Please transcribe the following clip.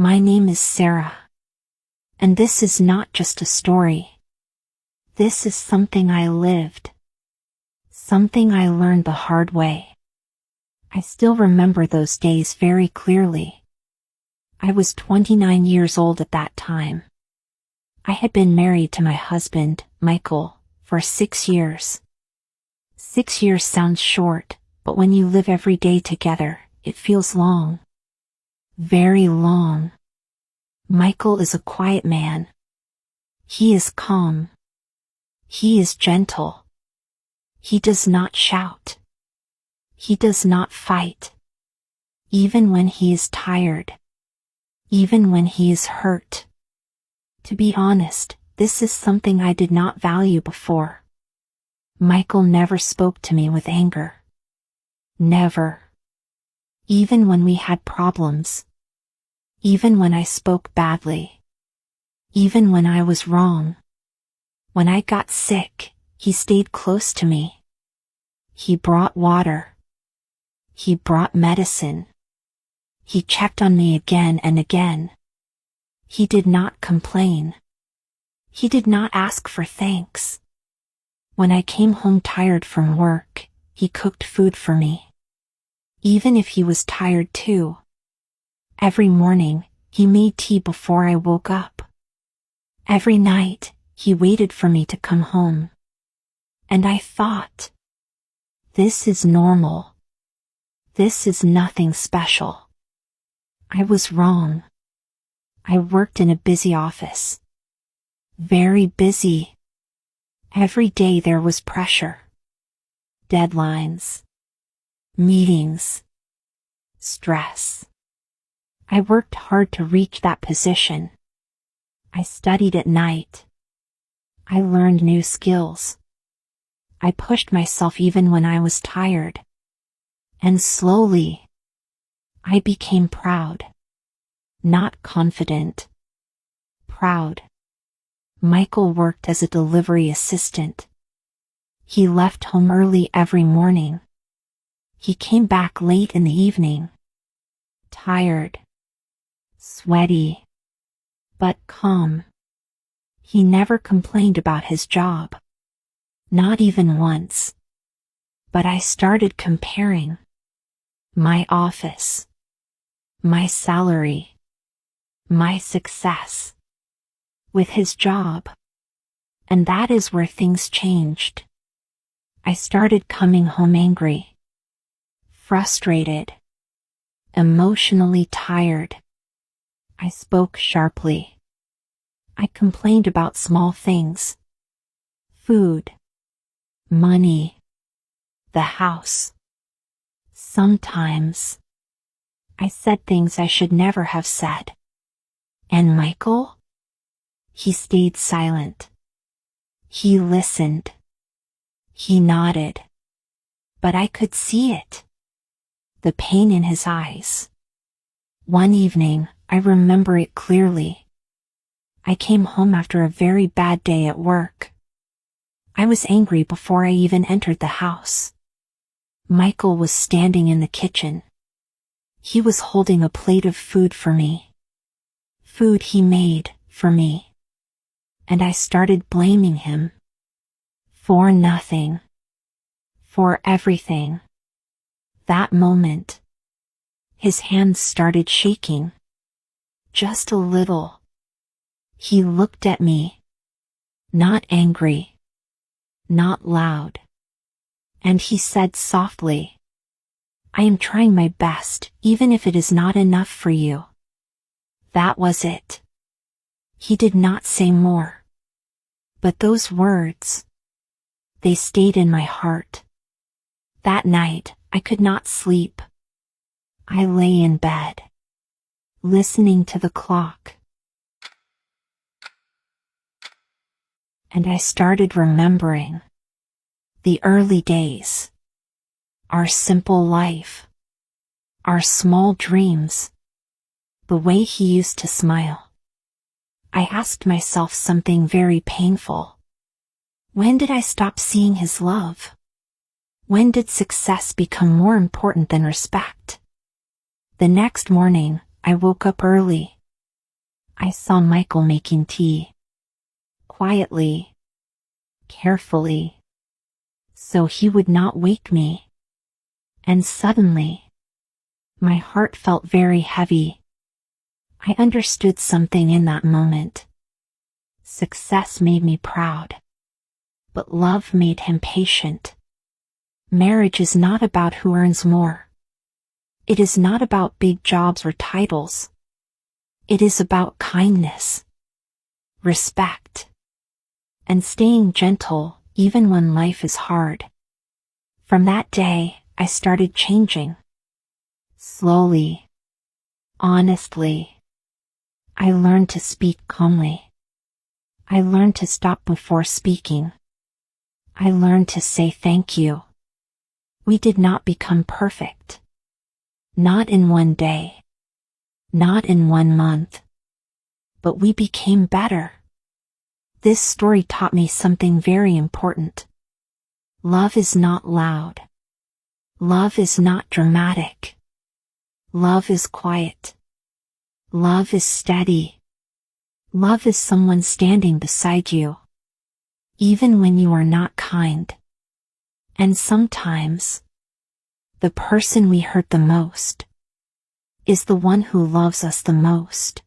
My name is Sarah. And this is not just a story. This is something I lived. Something I learned the hard way. I still remember those days very clearly. I was 29 years old at that time. I had been married to my husband, Michael, for 6 years. 6 years sounds short, but when you live every day together, it feels long. Very long. Michael is a quiet man. He is calm. He is gentle. He does not shout. He does not fight. Even when he is tired. Even when he is hurt. To be honest, this is something I did not value before. Michael never spoke to me with anger. Never. Even when we had problems. Even when I spoke badly. Even when I was wrong. When I got sick, he stayed close to me. He brought water. He brought medicine. He checked on me again and again. He did not complain. He did not ask for thanks. When I came home tired from work, he cooked food for me. Even if he was tired too. Every morning, he made tea before I woke up. Every night, he waited for me to come home. And I thought, this is normal. This is nothing special. I was wrong. I worked in a busy office. Very busy. Every day there was pressure. Deadlines. Meetings. Stress. I worked hard to reach that position. I studied at night. I learned new skills. I pushed myself even when I was tired. And slowly, I became proud. Not confident. Proud. Michael worked as a delivery assistant. He left home early every morning. He came back late in the evening. Tired. Sweaty. But calm. He never complained about his job. Not even once. But I started comparing. My office. My salary. My success. With his job. And that is where things changed. I started coming home angry. Frustrated. Emotionally tired. I spoke sharply. I complained about small things. Food. Money. The house. Sometimes. I said things I should never have said. And Michael? He stayed silent. He listened. He nodded. But I could see it. The pain in his eyes. One evening, I remember it clearly. I came home after a very bad day at work. I was angry before I even entered the house. Michael was standing in the kitchen. He was holding a plate of food for me. Food he made for me. And I started blaming him. For nothing. For everything. That moment. His hands started shaking. Just a little. He looked at me. Not angry. Not loud. And he said softly, I am trying my best, even if it is not enough for you. That was it. He did not say more. But those words, they stayed in my heart. That night, I could not sleep. I lay in bed, listening to the clock. And I started remembering the early days, our simple life, our small dreams, the way he used to smile. I asked myself something very painful. When did I stop seeing his love? When did success become more important than respect? The next morning, I woke up early. I saw Michael making tea. Quietly, carefully, so he would not wake me. And suddenly, my heart felt very heavy. I understood something in that moment. Success made me proud, but love made him patient. Marriage is not about who earns more. It is not about big jobs or titles. It is about kindness, respect, and staying gentle even when life is hard. From that day, I started changing. Slowly, honestly. I learned to speak calmly. I learned to stop before speaking. I learned to say thank you. We did not become perfect. Not in one day. Not in 1 month. But we became better. This story taught me something very important. Love is not loud. Love is not dramatic. Love is quiet. Love is steady. Love is someone standing beside you, even when you are not kind. And sometimes, the person we hurt the most is the one who loves us the most.